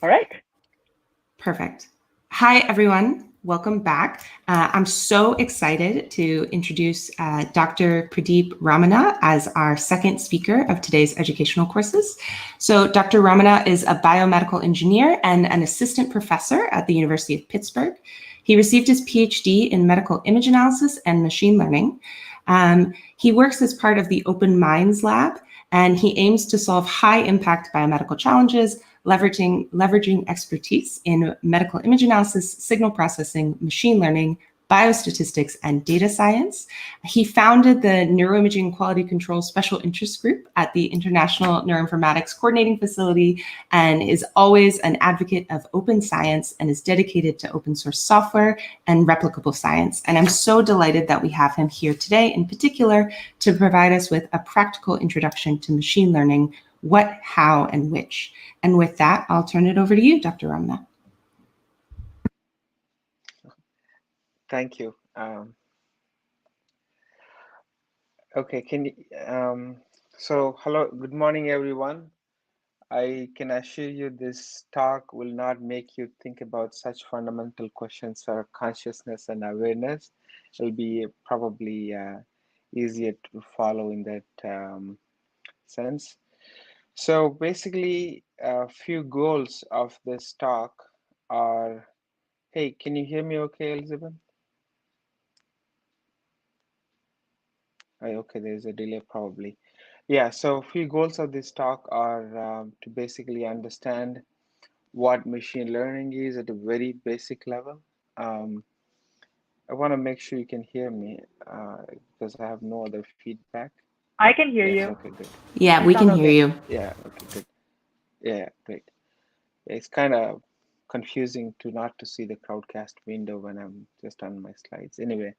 All right. Perfect. Hi, everyone. Welcome back. I'm so excited to introduce Dr. Pradeep Raamana as our second speaker of today's educational courses. So Dr. Raamana is a biomedical engineer and an assistant professor at the University of Pittsburgh. He received his PhD in medical image analysis and machine learning. He works as part of the Open Minds Lab, and he aims to solve high-impact biomedical challenges leveraging expertise in medical image analysis, signal processing, machine learning, biostatistics, and data science. He founded the Neuroimaging Quality Control Special Interest Group at the International Neuroinformatics Coordinating Facility and is always an advocate of open science and is dedicated to open source software and replicable science. And I'm so delighted that we have him here today in particular to provide us with a practical introduction to machine learning, what, how, and which. And with that, I'll turn it over to you, Dr. Raamana. Thank you. Okay, so hello, good morning, everyone. I can assure you this talk will not make you think about such fundamental questions for consciousness and awareness. It'll be probably easier to follow in that sense. So basically, a few goals of this talk are, hey, can you hear me okay, Elizabeth? Okay, there's a delay probably. Yeah, so a few goals of this talk are to basically understand what machine learning is at a very basic level. I want to make sure you can hear me because I have no other feedback. I can hear Yes, you. okay, good. Yeah, You we sound can hear okay. you. Yeah, okay, good. Yeah, great. It's kind of confusing to not to see the crowdcast window when I'm just on my slides. Anyway,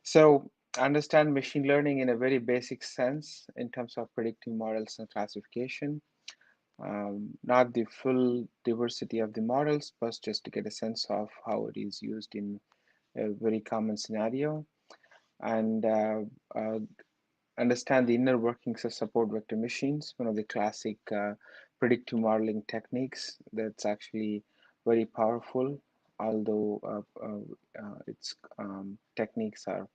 so understand machine learning in a very basic sense in terms of predicting models and classification. Not the full diversity of the models, but just to get a sense of how it is used in a very common scenario, and understand the inner workings of support vector machines, one of the classic predictive modeling techniques that's actually very powerful, although its techniques are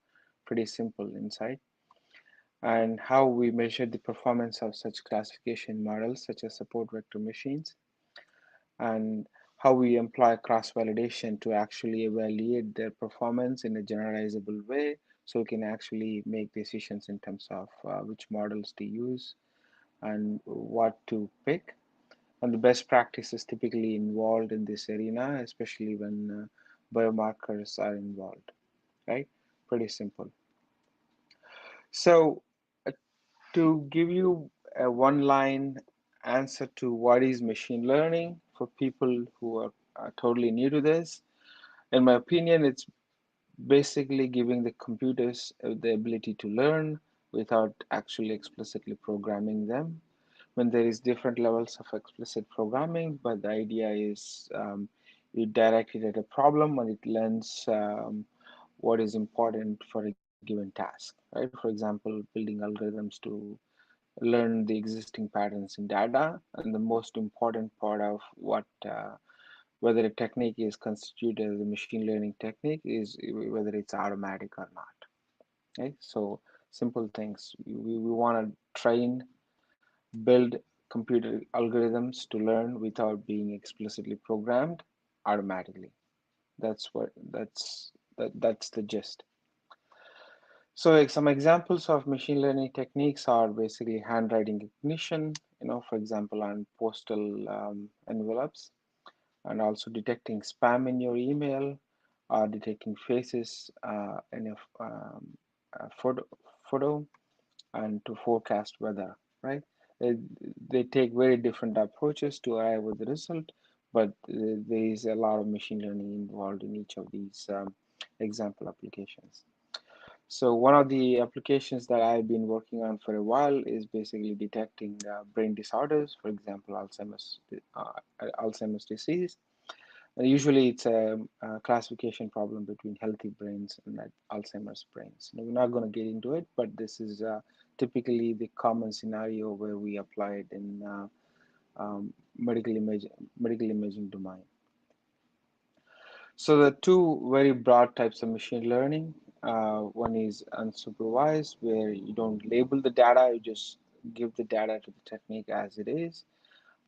pretty simple inside, and how we measure the performance of such classification models such as support vector machines, and how we employ cross-validation to actually evaluate their performance in a generalizable way so we can actually make decisions in terms of which models to use and what to pick. And the best practices typically involved in this arena, especially when biomarkers are involved, right? Pretty simple. So to give you a one-line answer to what is machine learning for people who are totally new to this, in my opinion, it's basically giving the computers the ability to learn without actually explicitly programming them. When there is different levels of explicit programming, but the idea is you direct it at a problem and it learns what is important for a given task, right? For example, building algorithms to learn the existing patterns in data, and the most important part of what whether a technique is constituted as a machine learning technique is whether it's automatic or not. Okay, so simple things. We want to train, build computer algorithms to learn without being explicitly programmed automatically. That's the gist. So like some examples of machine learning techniques are basically handwriting recognition, for example, on postal envelopes, and also detecting spam in your email, or detecting faces in a photo, and to forecast weather, right? They, they take very different approaches to arrive at the result, but there is a lot of machine learning involved in each of these example applications. So one of the applications that I've been working on for a while is basically detecting brain disorders, for example, Alzheimer's disease. And usually it's a classification problem between healthy brains and Alzheimer's brains. Now, we're not going to get into it, but this is typically the common scenario where we apply it in medical imaging domain. So the two very broad types of machine learning. One is unsupervised, where you don't label the data, you just give the data to the technique as it is.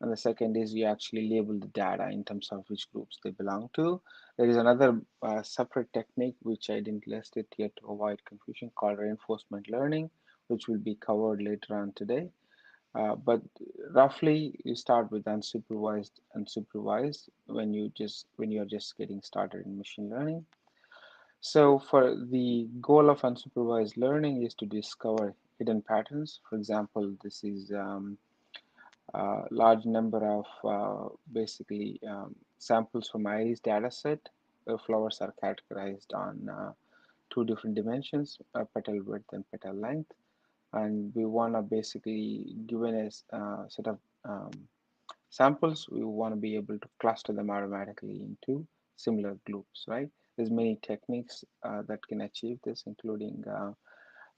And the second is you actually label the data in terms of which groups they belong to. There is another separate technique which I didn't list it here to avoid confusion, called reinforcement learning, which will be covered later on today. But roughly, you start with unsupervised and supervised when you're just getting started in machine learning. So for the goal of unsupervised learning is to discover hidden patterns. For example, this is large number of basically samples from iris dataset where flowers are categorized on two different dimensions, petal width and petal length. And we want to basically, given a set of samples, we want to be able to cluster them automatically into similar groups, right? There's many techniques that can achieve this, including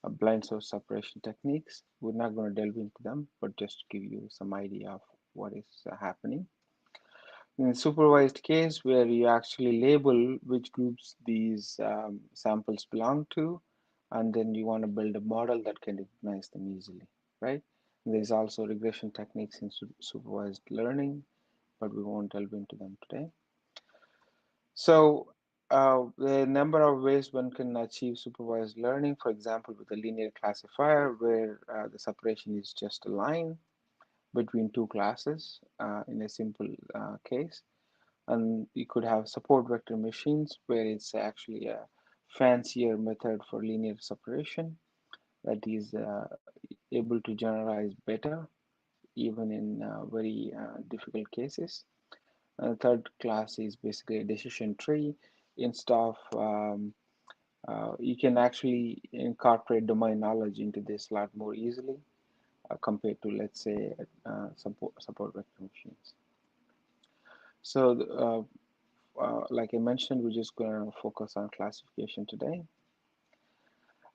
blind source separation techniques. We're not going to delve into them, but just to give you some idea of what is happening. In a supervised case, where you actually label which groups these samples belong to, and then you want to build a model that can recognize them easily, right? There's also regression techniques in supervised learning, but we won't delve into them today. So the number of ways one can achieve supervised learning, for example, with a linear classifier where the separation is just a line between two classes in a simple case. And you could have support vector machines where it's actually a fancier method for linear separation that is able to generalize better even in very difficult cases. And the third class is basically a decision tree. Instead of you can actually incorporate domain knowledge into this a lot more easily compared to, let's say, support vector machines. So like I mentioned, we're just going to focus on classification today.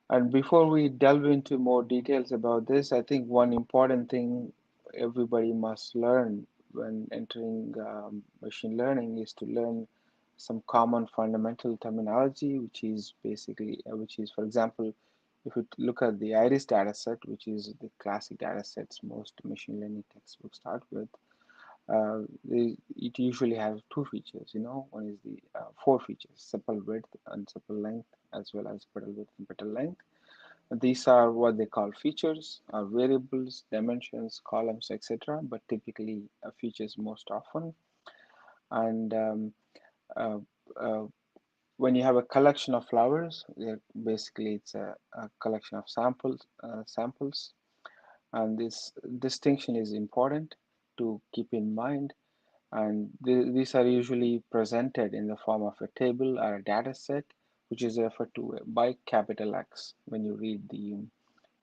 And before we delve into more details about this, I think one important thing everybody must learn when entering machine learning is to learn some common fundamental terminology, which is basically, for example, if you look at the iris dataset, which is the classic datasets most machine learning textbooks start with, it usually has two features, one is the four features, sepal width and sepal length, as well as petal width and petal length. These are what they call features, variables, dimensions, columns, etc., but typically features most often. And uh, uh, when you have a collection of flowers, basically it's a collection of samples, and this distinction is important to keep in mind. And these are usually presented in the form of a table or a data set, which is referred to by capital X when you read the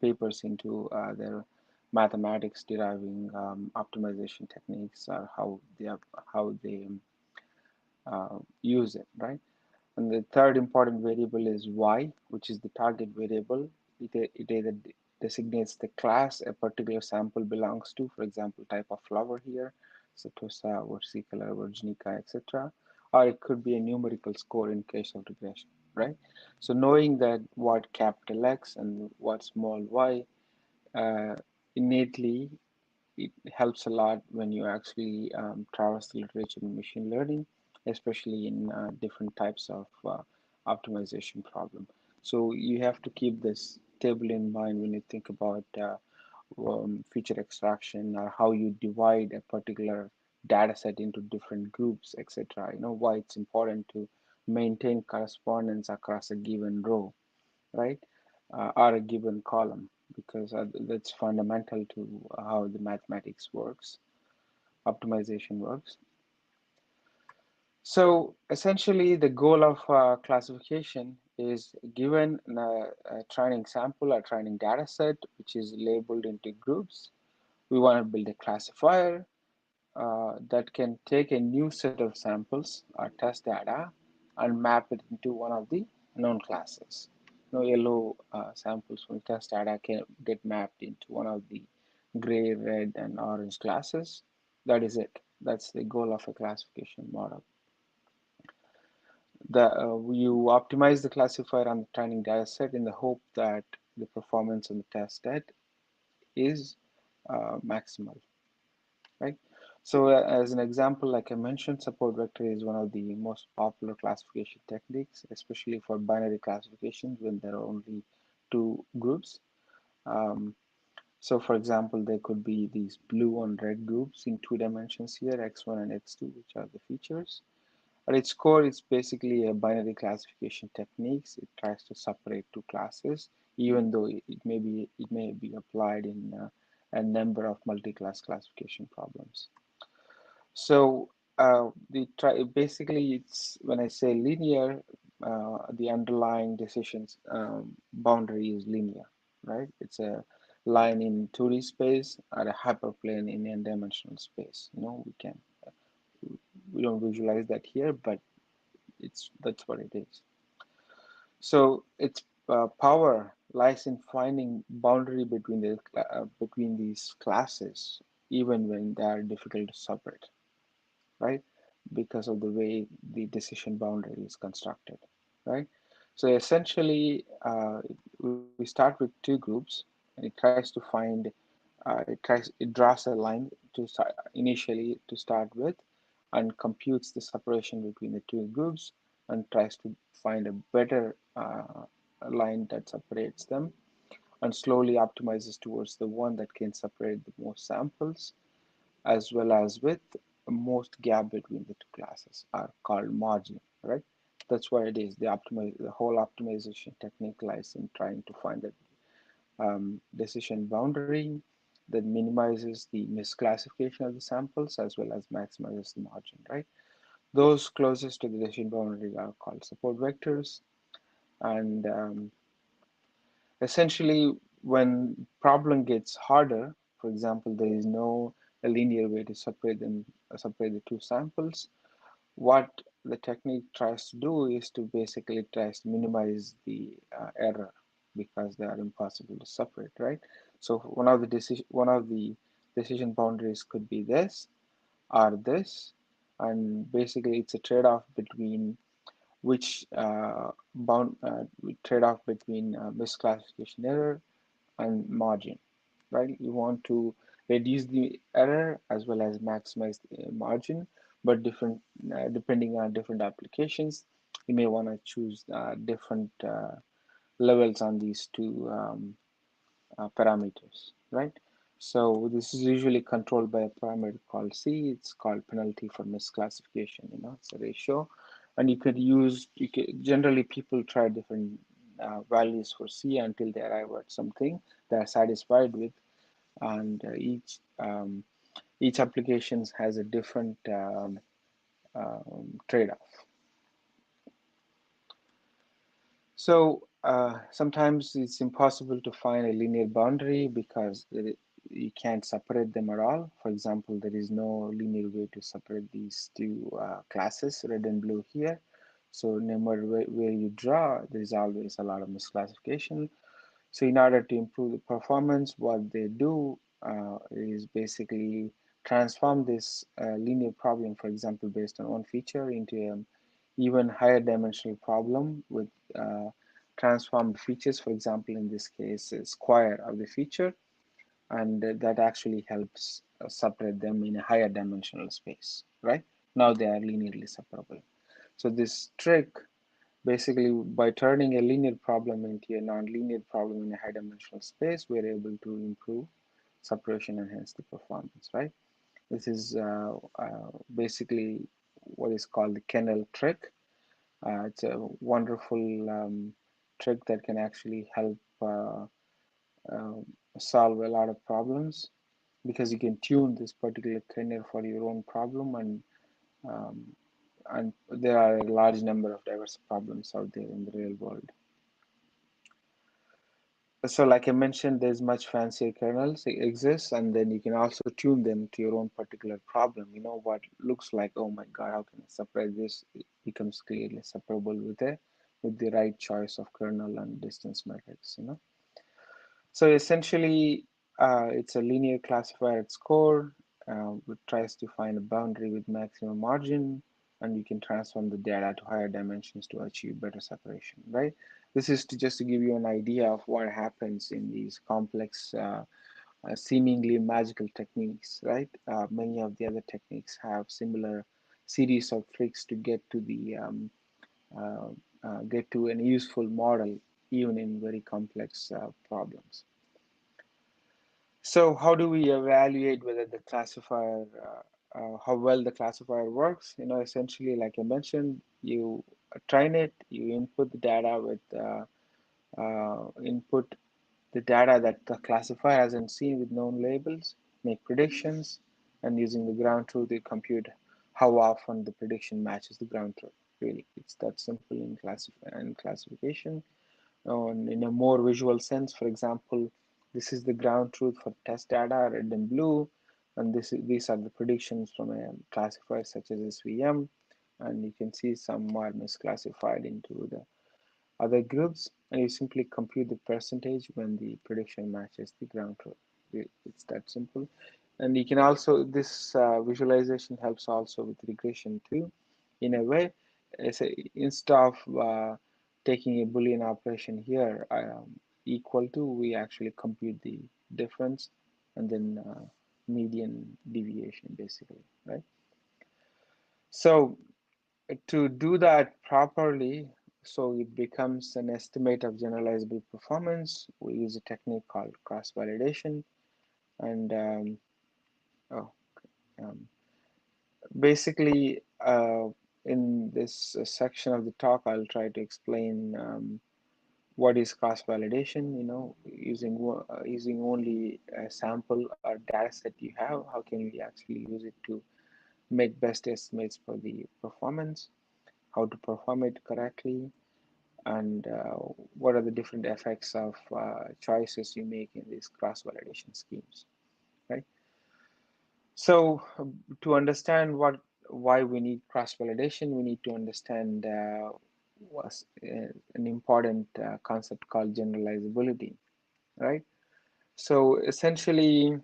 papers into their mathematics deriving optimization techniques or how they use it, right? And the third important variable is y, which is the target variable. It either designates the class a particular sample belongs to, for example, type of flower here, Setosa, versicolor, virginica, etc. Or it could be a numerical score in case of regression, right? So knowing that what capital X and what small y uh, innately, it helps a lot when you actually traverse the literature in machine learning, especially in different types of optimization problem. So you have to keep this table in mind when you think about feature extraction or how you divide a particular data set into different groups, etc. You know why it's important to maintain correspondence across a given row, right? Or a given column, because that's fundamental to how the mathematics works, optimization works. So essentially, the goal of classification is given a training sample, a training data set, which is labeled into groups. We want to build a classifier that can take a new set of samples or test data and map it into one of the known classes. No yellow samples from test data can get mapped into one of the gray, red, and orange classes. That is it. That's the goal of a classification model. You optimize the classifier on the training data set in the hope that the performance on the test set is maximal, right? So as an example, like I mentioned, support vector is one of the most popular classification techniques, especially for binary classifications when there are only two groups. Um, so for example, there could be these blue and red groups in 2 dimensions here, x1 and x2, which are the features. At its core, it's basically a binary classification techniques. It tries to separate two classes, even though it may be applied in a number of multi-class classification problems. So basically, it's when I say linear, the underlying decisions boundary is linear, right? It's a line in 2D space or a hyperplane in n-dimensional space. We don't visualize that here, but that's what it is. So its power lies in finding boundary between these classes, even when they are difficult to separate, right? Because of the way the decision boundary is constructed, right? So essentially, we start with two groups, and it tries to find, it draws a line to start initially to start with, and computes the separation between the two groups, and tries to find a better line that separates them, and slowly optimizes towards the one that can separate the most samples as well as with most gap between the two classes are called margin, right? That's what it is. The whole optimization technique lies in trying to find that decision boundary that minimizes the misclassification of the samples as well as maximizes the margin, right? Those closest to the decision boundary are called support vectors, and essentially, when problem gets harder, for example, there is no a linear way to separate the two samples. What the technique tries to do is to basically tries to minimize the error because they are impossible to separate, right? So one of the decision boundaries could be this or this, and basically it's a trade-off between which bound trade-off between misclassification error and margin, right? You want to reduce the error as well as maximize the margin, but different depending on different applications, you may want to choose different levels on these two parameters, right? So this is usually controlled by a parameter called C. It's called penalty for misclassification. It's a ratio, and generally people try different values for C until they arrive at something they are satisfied with, and each application has a different trade-off. So sometimes it's impossible to find a linear boundary because you can't separate them at all. For example, there is no linear way to separate these two classes, red and blue here. So no matter where you draw, there is always a lot of misclassification. So in order to improve the performance, what they do is basically transform this linear problem, for example, based on one feature, into an even higher dimensional problem with transformed features. For example, in this case, a square of the feature, and that actually helps separate them in a higher dimensional space, right? Now they are linearly separable. So this trick, basically, by turning a linear problem into a nonlinear problem in a high dimensional space, we're able to improve separation and hence the performance, right? This is basically what is called the kernel trick. It's a wonderful trick that can actually help uh, solve a lot of problems because you can tune this particular kernel for your own problem, um, and there are a large number of diverse problems out there in the real world. So like I mentioned, there's much fancier kernels exists, and then you can also tune them to your own particular problem. What looks like, oh my God, how can I separate this? It becomes clearly separable with the right choice of kernel and distance metrics. So essentially, it's a linear classifier at its core. which tries to find a boundary with maximum margin, and you can transform the data to higher dimensions to achieve better separation, right? This is to just to give you an idea of what happens in these complex, seemingly magical techniques, right? Many of the other techniques have similar series of tricks to uh, get to an useful model, even in very complex problems. So how do we evaluate whether the classifier, how well the classifier works? Essentially, like I mentioned, you train it, you input the data with input the data that the classifier hasn't seen with known labels, make predictions, and using the ground truth, you compute how often the prediction matches the ground truth. Really, it's that simple in classification. In a more visual sense, for example, this is the ground truth for test data, red and blue, and these are the predictions from a classifier such as SVM, and you can see some are misclassified into the other groups, and you simply compute the percentage when the prediction matches the ground truth. It's that simple. And you can also, this visualization helps also with regression too, in a way. Instead of taking a Boolean operation here, equal to, we actually compute the difference and then median deviation, basically, right? So to do that properly, so it becomes an estimate of generalizable performance, we use a technique called cross-validation. And oh, um, basically, in this section of the talk, I'll try to explain what is cross-validation. Using only a sample or data set you have, how can we actually use it to make best estimates for the performance, how to perform it correctly, and what are the different effects of choices you make in these cross-validation schemes, right? So to understand why we need cross-validation, we need to understand an important concept called generalizability, right? So essentially,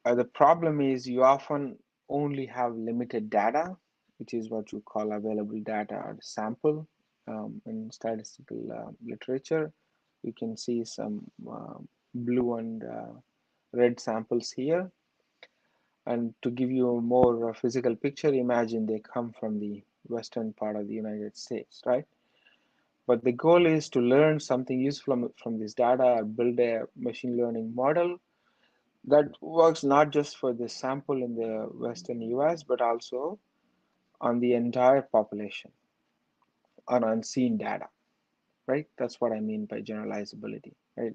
the problem is you often only have limited data, which is what you call available data or sample. In statistical literature, you can see some blue and red samples here. And to give you a more physical picture, imagine they come from the western part of the United States, right? But the goal is to learn something useful from this data, build a machine learning model that works not just for the sample in the western US, but also on the entire population on unseen data, right? That's what I mean by generalizability, right?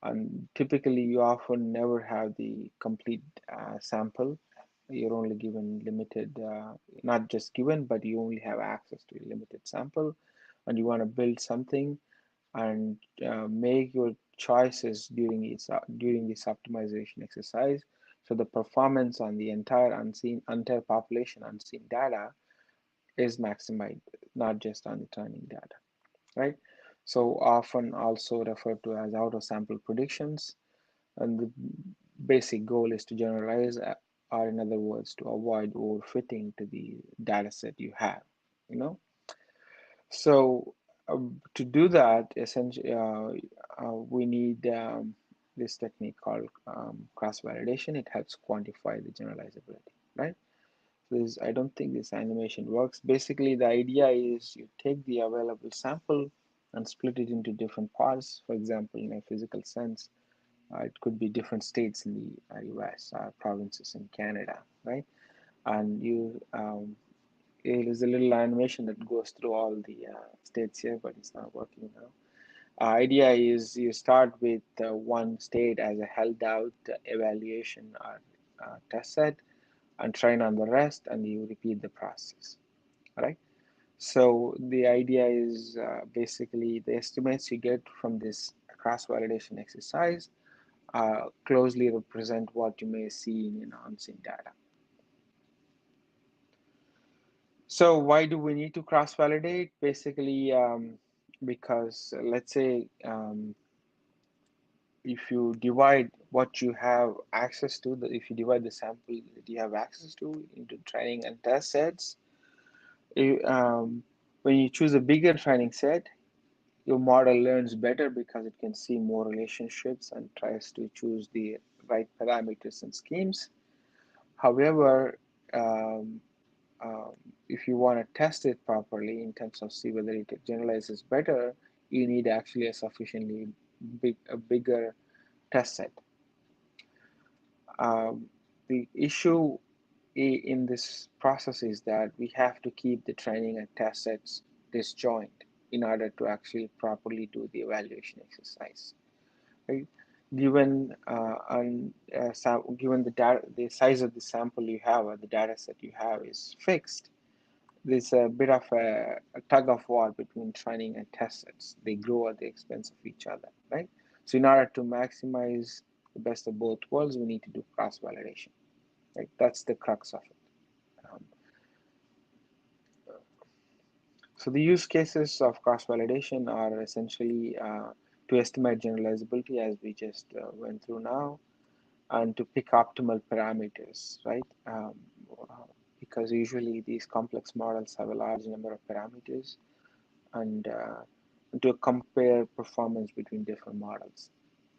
And typically, you often never have the complete sample. You're only given limited, not just given, but you only have access to a limited sample, and you want to build something and make your choices during this optimization exercise. So the performance on the entire population unseen data is maximized, not just on the training data, right? So often also referred to as out of sample predictions, and the basic goal is to generalize, or in other words, to avoid overfitting to the data set you have, you know. So to do that, essentially, we need this technique called cross-validation. It helps quantify the generalizability, right? So I don't think this animation works. Basically, the idea is you take the available sample and split it into different parts. For example, in a physical sense, it could be different states in the US, provinces in Canada, right? And it is a little animation that goes through all the states here, but it's not working now. Idea is you start with one state as a held out evaluation or test set and train on the rest, and you repeat the process, right? So the idea is basically the estimates you get from this cross-validation exercise closely represent what you may see in unseen data. So why do we need to cross-validate? Basically, because let's say if you divide what you have access to, if you divide the sample that you have access to into training and test sets, when you choose a bigger training set, your model learns better because it can see more relationships and tries to choose the right parameters and schemes. However, um, um, if you want to test it properly in terms of see whether it generalizes better, you need actually a sufficiently bigger test set. Um, the issue in this process is that we have to keep the training and test sets disjoint in order to actually properly do the evaluation exercise. Right? Given given the data, the size of the sample you have or the data set you have is fixed, there's a bit of a tug of war between training and test sets. They grow at the expense of each other, right? So in order to maximize the best of both worlds, we need to do cross validation. Right? That's the crux of it. Um, so the use cases of cross validation are essentially to estimate generalizability, as we just went through now, and to pick optimal parameters, right? Because usually these complex models have a large number of parameters, and to compare performance between different models,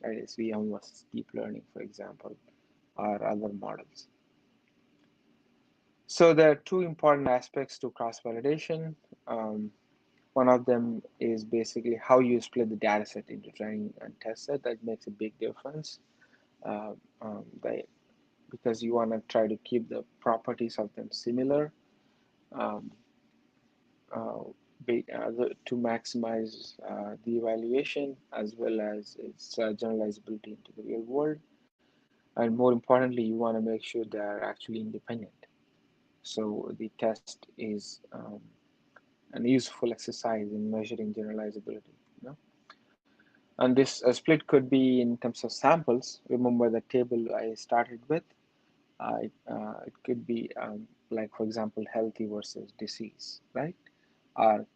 right? SVM versus deep learning, for example, or other models. So there are two important aspects to cross-validation. One of them is basically how you split the data set into training and test set. That makes a big difference uh, because you want to try to keep the properties of them similar. Um, uh, to maximize the evaluation as well as its generalizability into the real world. And more importantly, you want to make sure they are actually independent. So the test is an useful exercise in measuring generalizability. You know? And this split could be in terms of samples. Remember the table I started with. It could be like, for example, healthy versus disease, right? Or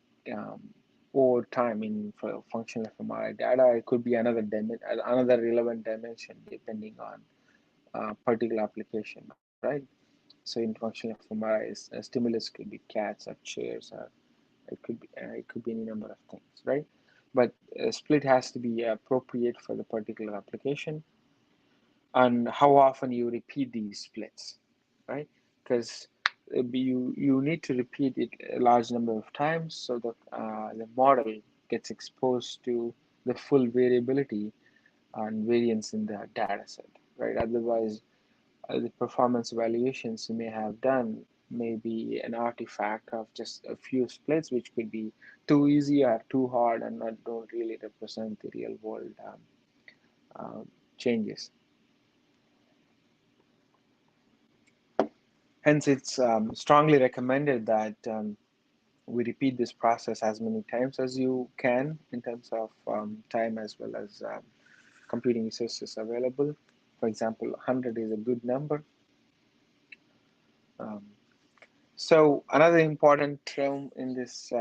over time in for functional fMRI data, it could be another relevant dimension depending on particular application, right? So in functional fMRI, a stimulus could be cats or chairs, or it could be any number of things, right? But a split has to be appropriate for the particular application, and how often you repeat these splits, right? Because you need to repeat it a large number of times so that the model gets exposed to the full variability and variance in the data set, right? Otherwise, the performance evaluations you may have done may be an artifact of just a few splits, which could be too easy or too hard and don't really represent the real world changes. Hence, it's strongly recommended that we repeat this process as many times as you can in terms of time as well as computing resources available. For example, 100 is a good number. Um, so another important term in this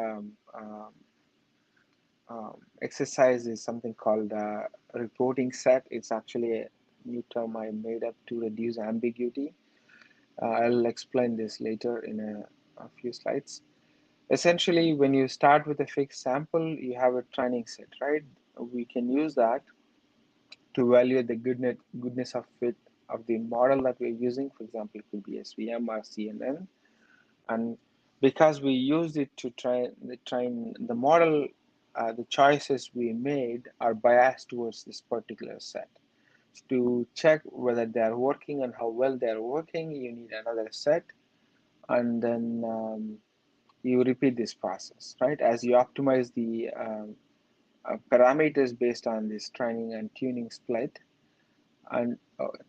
exercise is something called reporting set. It's actually a new term I made up to reduce ambiguity. I'll explain this later in a few slides. Essentially, when you start with a fixed sample, you have a training set, right? We can use that to evaluate the goodness of fit of the model that we're using. For example, it could be SVM or CNN. And because we used it to train the model, the choices we made are biased towards this particular set. To check whether they are working and how well they are working, you need another set, and then you repeat this process, right? As you optimize the parameters based on this training and tuning split, and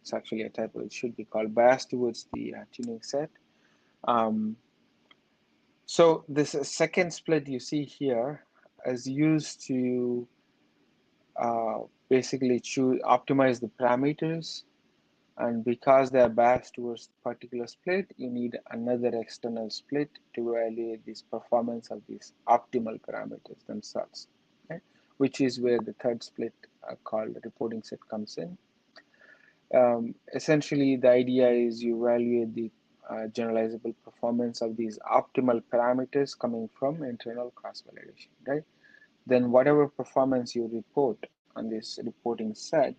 it's actually a typo, it should be called bias towards the tuning set. So this second split you see here is used to basically optimize the parameters, and because they are biased towards the particular split, you need another external split to evaluate this performance of these optimal parameters themselves, okay? Which is where the third split called reporting set comes in. Essentially, the idea is you evaluate the generalizable performance of these optimal parameters coming from internal cross validation, right? Then whatever performance you report on this reporting set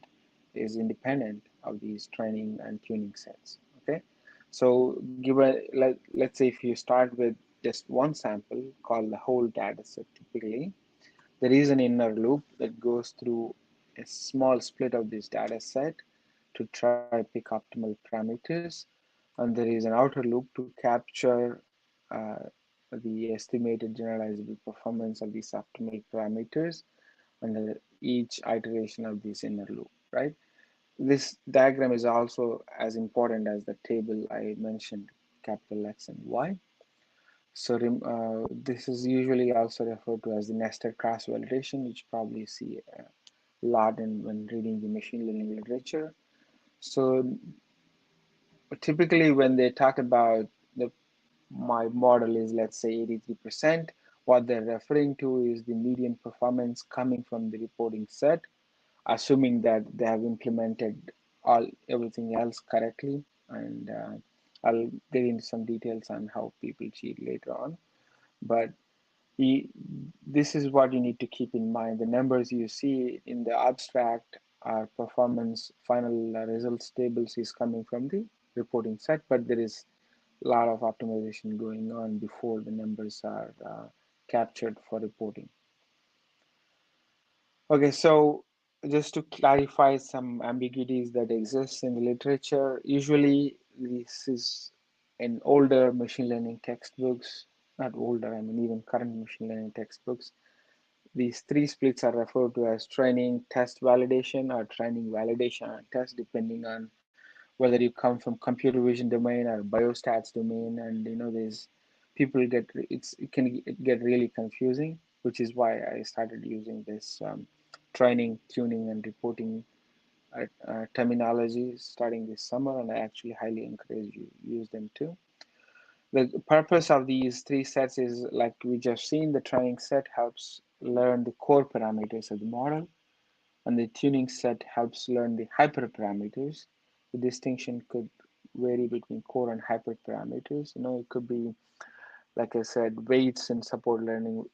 is independent of these training and tuning sets. Okay, so let's say if you start with just one sample called the whole data set, typically there is an inner loop that goes through a small split of this data set to try pick optimal parameters, and there is an outer loop to capture uh, the estimated generalizable performance of these optimal parameters under each iteration of this inner loop, right? This diagram is also as important as the table I mentioned, capital X and Y. So this is usually also referred to as the nested cross validation, which you probably see a lot when reading the machine learning literature. So typically when they talk about my model is, let's say, 83%, what they're referring to is the median performance coming from the reporting set, assuming that they have implemented everything else correctly. And I'll get into some details on how people cheat later on. But this is what you need to keep in mind. The numbers you see in the abstract are performance final results tables is coming from the reporting set, but there is a lot of optimization going on before the numbers are captured for reporting. Okay, so just to clarify some ambiguities that exist in the literature, usually this is in older machine learning textbooks, not older, I mean even current machine learning textbooks. These three splits are referred to as training, test, validation, or training, validation, and test, depending on whether you come from computer vision domain or biostats domain. And there's people it can get really confusing, which is why I started using this training, tuning, and reporting terminology starting this summer, and I actually highly encourage you use them too. The purpose of these three sets is, like we just seen, the training set helps learn the core parameters of the model, and the tuning set helps learn the hyperparameters. The distinction could vary between core and hyperparameters. It could be, like I said, weights in support learning,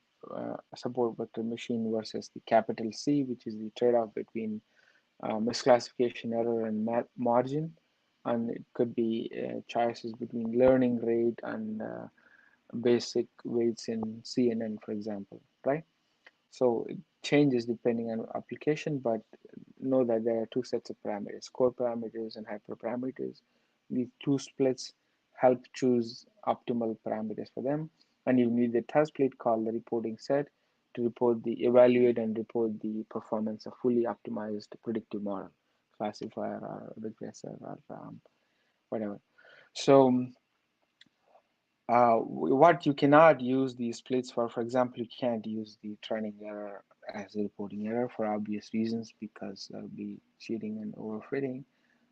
support vector machine versus the capital C, which is the trade-off between misclassification error and margin. And it could be choices between learning rate and basic weights in CNN, for example, right? So it changes depending on application, but know that there are two sets of parameters, core parameters and hyperparameters. These two splits help choose optimal parameters for them. And you need the test split called the reporting set to evaluate and report the performance of fully optimized predictive model, classifier or regressor or whatever. So what you cannot use these splits for example, you can't use the training error as a reporting error for obvious reasons, because that'll be cheating and overfitting,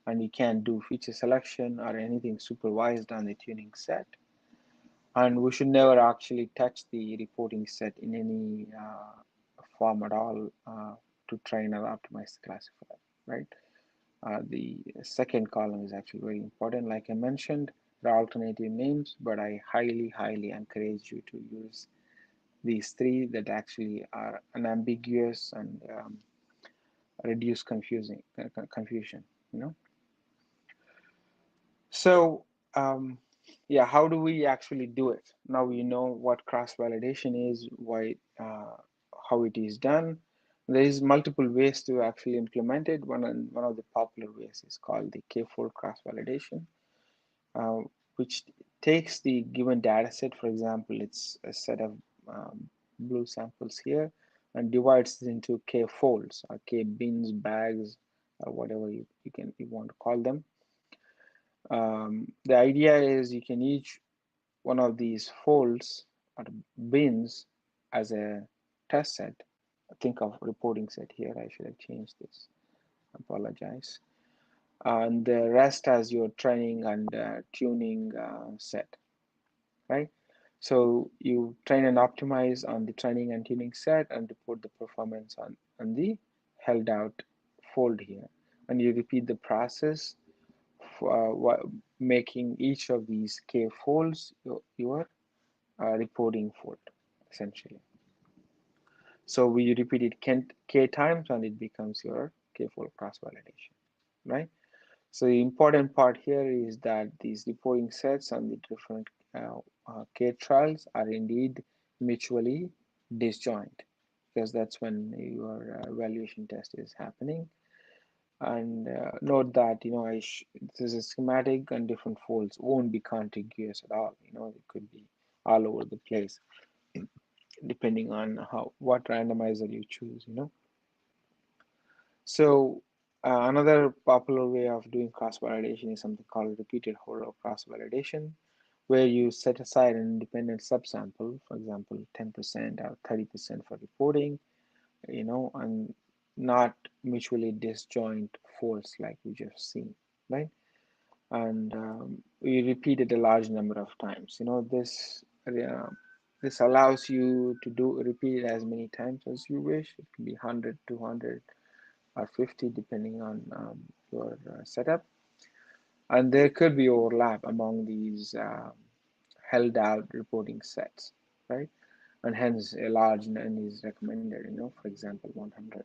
and you can't do feature selection or anything supervised on the tuning set. And we should never actually touch the reporting set in any form at all to train or optimize the classifier, right? The second column is actually very important. Like I mentioned, there are alternative names, but I highly, highly encourage you to use these three that actually are unambiguous and reduce confusion. You know. So yeah, how do we actually do it? Now we know what cross validation is, how it is done. There is multiple ways to actually implement it. One of the popular ways is called the K-fold cross validation, uh, which takes the given data set. For example, it's a set of blue samples here, and divides it into K folds or K bins, bags, or whatever you want to call them. The idea is you can each one of these folds or bins as a test set. Think of reporting set here. I should have changed this. Apologize. And the rest as your training and tuning set, right? So you train and optimize on the training and tuning set and report the performance on the held out fold here, and you repeat the process for making each of these k folds your reporting fold, essentially. So we repeat it k times, and it becomes your k-fold cross-validation, right? So the important part here is that these reporting sets and the different k trials are indeed mutually disjoint, because that's when your evaluation test is happening. And note that, this is a schematic, and different folds won't be contiguous at all. It could be all over the place depending on what randomizer you choose. So another popular way of doing cross-validation is something called repeated holdout cross-validation, where you set aside an independent subsample, for example, 10% or 30% for reporting, and not mutually disjoint folds like we just seen, right? And we repeat it a large number of times. This allows you to repeat it as many times as you wish. It can be 100, 200, or 50 depending on your setup. And there could be overlap among these held out reporting sets, right? And hence a large n is recommended, for example, 100.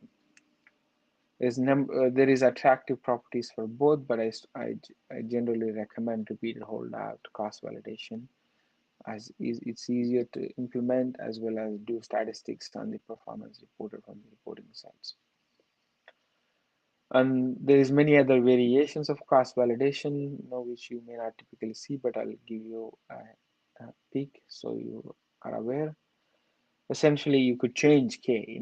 There is attractive properties for both, but I generally recommend repeated holdout cross validation, as it's easier to implement as well as do statistics on the performance reported from the reporting sets. And there is many other variations of cross validation, which you may not typically see, but I'll give you a peek so you are aware. Essentially, you could change k.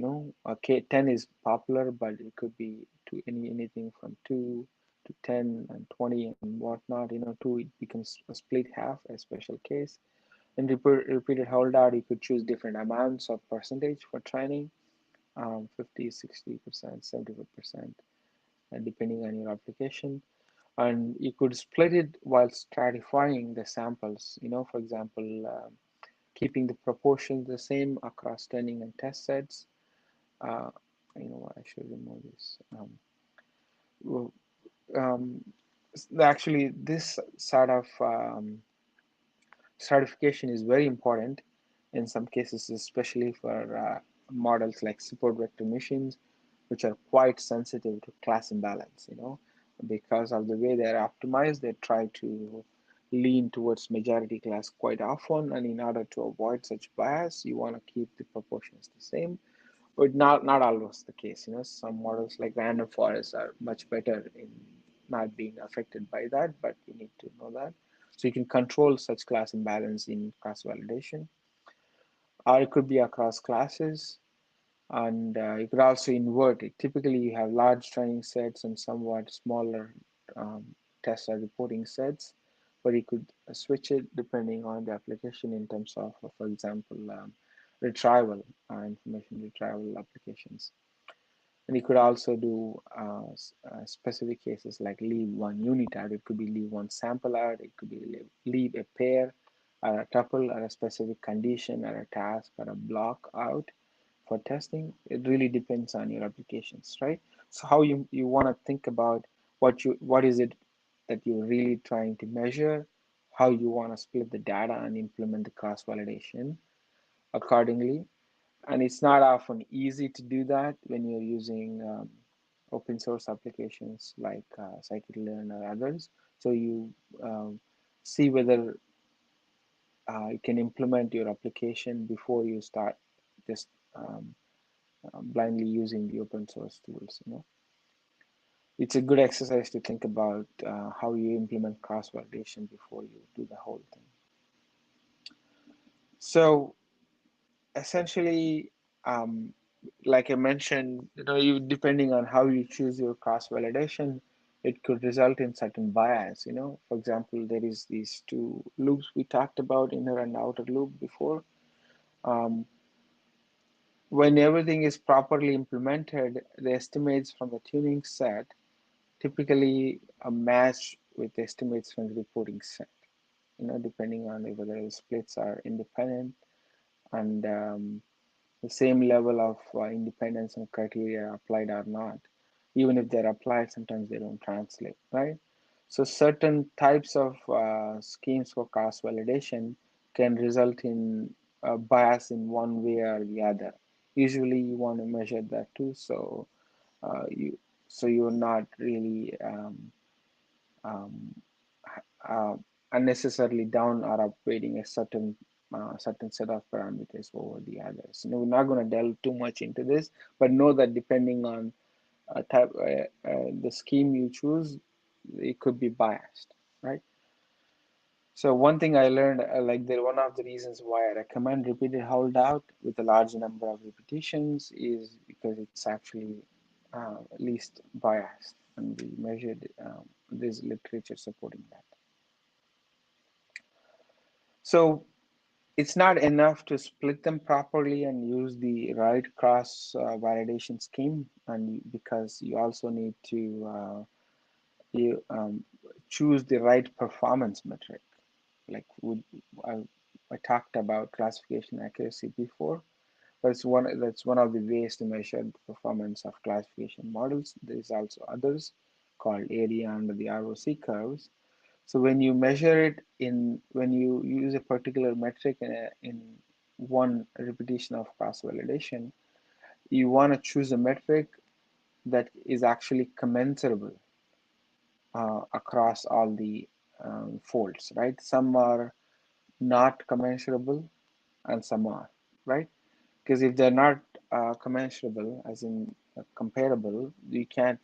K10 is popular, but it could be to anything from 2 to 10 and 20 and whatnot. 2 it becomes a split half, a special case. In repeated holdout, you could choose different amounts of percentage for training, 50, 60%, 75%, depending on your application. And you could split it while stratifying the samples. For example, keeping the proportions the same across training and test sets. I should remove this. Um, Actually, this sort of certification is very important in some cases, especially for models like support vector machines, which are quite sensitive to class imbalance. Because of the way they're optimized, they try to lean towards majority class quite often, and in order to avoid such bias, you want to keep the proportions the same. But not always the case. Some models like random forests are much better in not being affected by that, but you need to know that. So you can control such class imbalance in class validation, or it could be across classes, and you could also invert it. Typically, you have large training sets and somewhat smaller test or reporting sets, but you could switch it depending on the application in terms of, for example, retrieval, information retrieval applications. And you could also do specific cases like leave one unit out. It could be leave one sample out. It could be leave a pair or a tuple or a specific condition or a task or a block out for testing. It really depends on your applications, right? So how you want to think about what is it that you're really trying to measure, how you want to split the data and implement the cross validation accordingly. And it's not often easy to do that when you're using open source applications like scikit-learn or others. So you see whether you can implement your application before you start just blindly using the open source tools. It's a good exercise to think about how you implement cross validation before you do the whole thing. So essentially, like I mentioned, you depending on how you choose your cross validation, it could result in certain bias. For example, there is these two loops we talked about, inner and outer loop before. When everything is properly implemented, the estimates from the tuning set typically match with estimates from the reporting set. Depending on whether the splits are independent, and the same level of independence and criteria are applied or not. Even if they're applied, sometimes they don't translate, right? So certain types of schemes for cross validation can result in bias in one way or the other. Usually, you want to measure that too, so uh, you you're not really um, uh, unnecessarily down or upgrading a certain set of parameters over the others. We're not going to delve too much into this, but know that depending on the scheme you choose, it could be biased, right? So one thing I learned, one of the reasons why I recommend repeated holdout with a large number of repetitions is because it's actually least biased, and we measured there's literature supporting that. So it's not enough to split them properly and use the right cross validation scheme, and because you also need to choose the right performance metric. Like I, I talked about classification accuracy before. That's one of the ways to measure the performance of classification models. There's also others called area under the ROC curves. So when you measure it when you use a particular metric in one repetition of cross validation, you want to choose a metric that is actually commensurable across all the folds, right? Some are not commensurable and some are, right? Because if they're not commensurable, as in comparable, you can't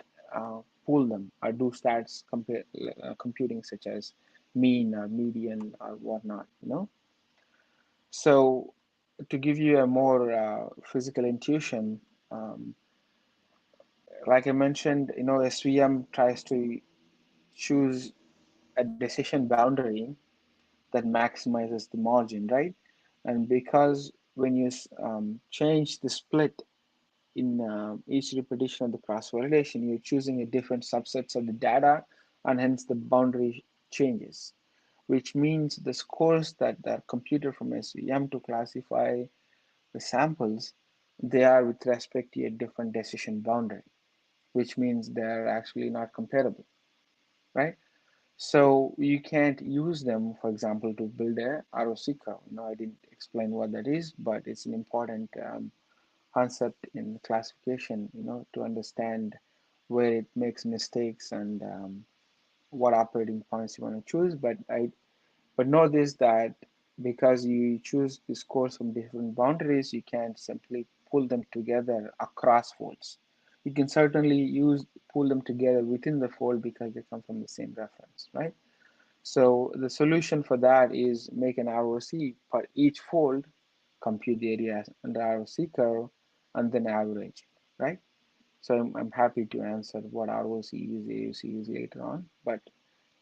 pool them or do stats computing such as mean or median or whatnot. So to give you a more physical intuition, um, like I mentioned, SVM tries to choose a decision boundary that maximizes the margin, right? And because when you change the split in each repetition of the cross validation, you're choosing a different subsets of the data, and hence the boundary changes, which means the scores that are computed from SVM to classify the samples, they are with respect to a different decision boundary, which means they're actually not comparable, right? So you can't use them, for example, to build a ROC curve. I didn't explain what that is, but it's an important concept in classification, to understand where it makes mistakes and what operating points you want to choose. But know this, that because you choose the scores from different boundaries, you can't simply pull them together across folds. You can certainly pull them together within the fold because they come from the same reference, right? So the solution for that is make an ROC for each fold, compute the area under ROC curve, and then average, right? So I'm happy to answer what ROC is, AUC is later on, but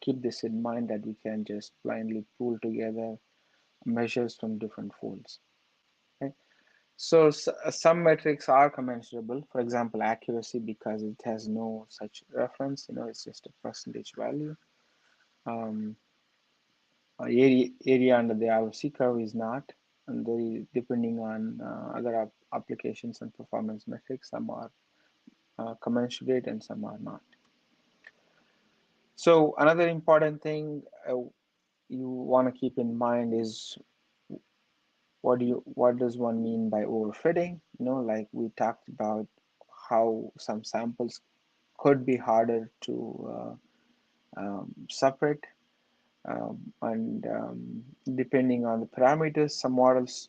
keep this in mind that we can just blindly pull together measures from different folds. Okay? So some metrics are commensurable. For example, accuracy, because it has no such reference. It's just a percentage value. Area under the ROC curve is not, and depending on other applications and performance metrics, some are commensurate and some are not. So another important thing you want to keep in mind is what does one mean by overfitting? Like we talked about how some samples could be harder to separate, and depending on the parameters, some models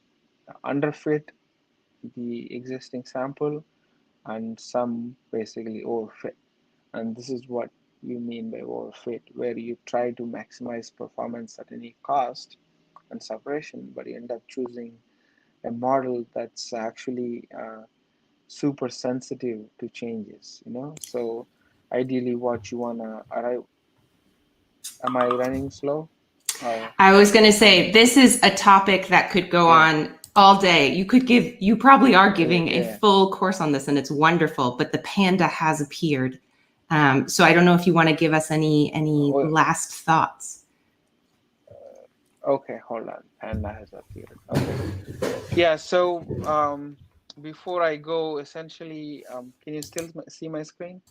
underfit the existing sample and some basically overfit. And this is what you mean by overfit, where you try to maximize performance at any cost and separation, but you end up choosing a model that's actually super sensitive to changes. So ideally, what you wanna arrive. Am I running slow? Or I was going to say, this is a topic that could go yeah, on all day. You probably are giving a yeah. full course on this, and it's wonderful, but the panda has appeared. So I don't know if you want to give us any last thoughts. Okay, hold on. Panda has appeared. Okay. Yeah, so before I go, essentially, can you still see my screen?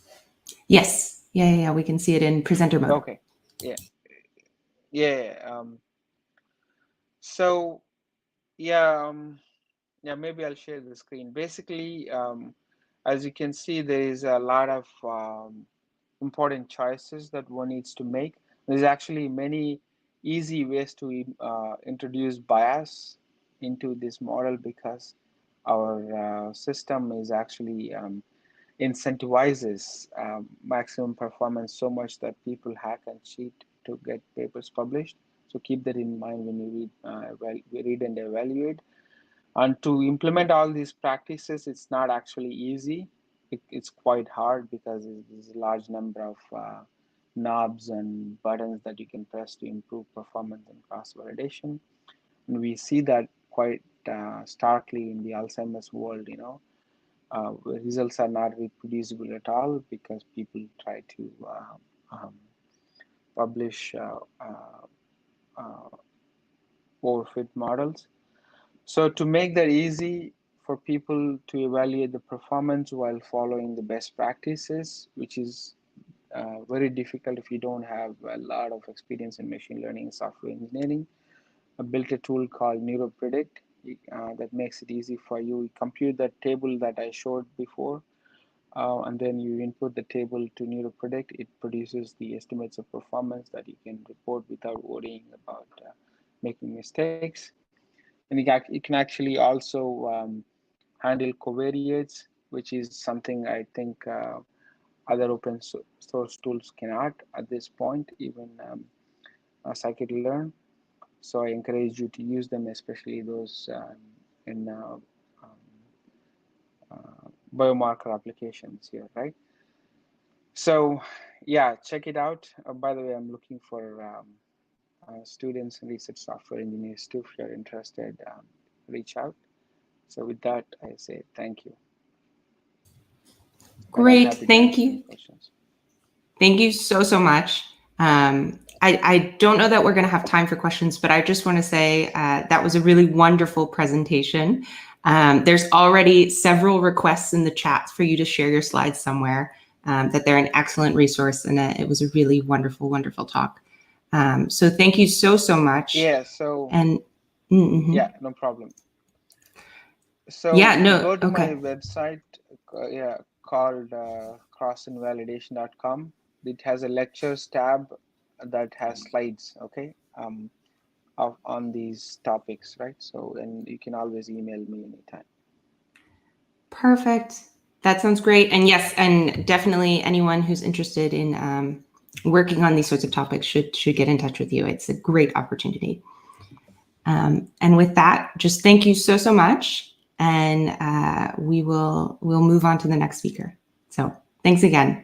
Yes. Yeah. We can see it in presenter mode. Okay. Yeah. So yeah, maybe I'll share the screen. Basically, as you can see, there is a lot of important choices that one needs to make. There's actually many easy ways to introduce bias into this model, because our system is actually incentivizes maximum performance so much that people hack and cheat to get papers published. So keep that in mind when you read and evaluate. And to implement all these practices, it's not actually easy. It's quite hard, because there's a large number of knobs and buttons that you can press to improve performance and cross-validation. And we see that quite starkly in the Alzheimer's world, results are not reproducible at all, because people try to publish overfit models. So to make that easy for people to evaluate the performance while following the best practices, which is very difficult if you don't have a lot of experience in machine learning and software engineering, I built a tool called NeuroPredict that makes it easy for you. You compute that table that I showed before, and then you input the table to NeuroPredict. It produces the estimates of performance that you can report without worrying about making mistakes. And it can actually also handle covariates, which is something I think other open source tools cannot at this point, even scikit-learn. So I encourage you to use them, especially those in biomarker applications here, right? So yeah, check it out. By the way, I'm looking for students and research software engineers too. If you're interested, reach out. So with that, I say thank you. And I'm Great. happy to Thank answer any you. questions. Thank you so much. I don't know that we're going to have time for questions, but I just want to say that was a really wonderful presentation. There's already several requests in the chat for you to share your slides somewhere, that they're an excellent resource, and it was a really wonderful, wonderful talk. So thank you so much. Yeah, so, And yeah, no problem. So yeah, no, go to okay. my website, called crossinvalidation.com. It has a lectures tab that has slides, okay, on these topics, right? So, and you can always email me anytime. Perfect. That sounds great. And yes, and definitely anyone who's interested in working on these sorts of topics should get in touch with you. It's a great opportunity. And with that, just thank you so much. And we'll move on to the next speaker. So thanks again.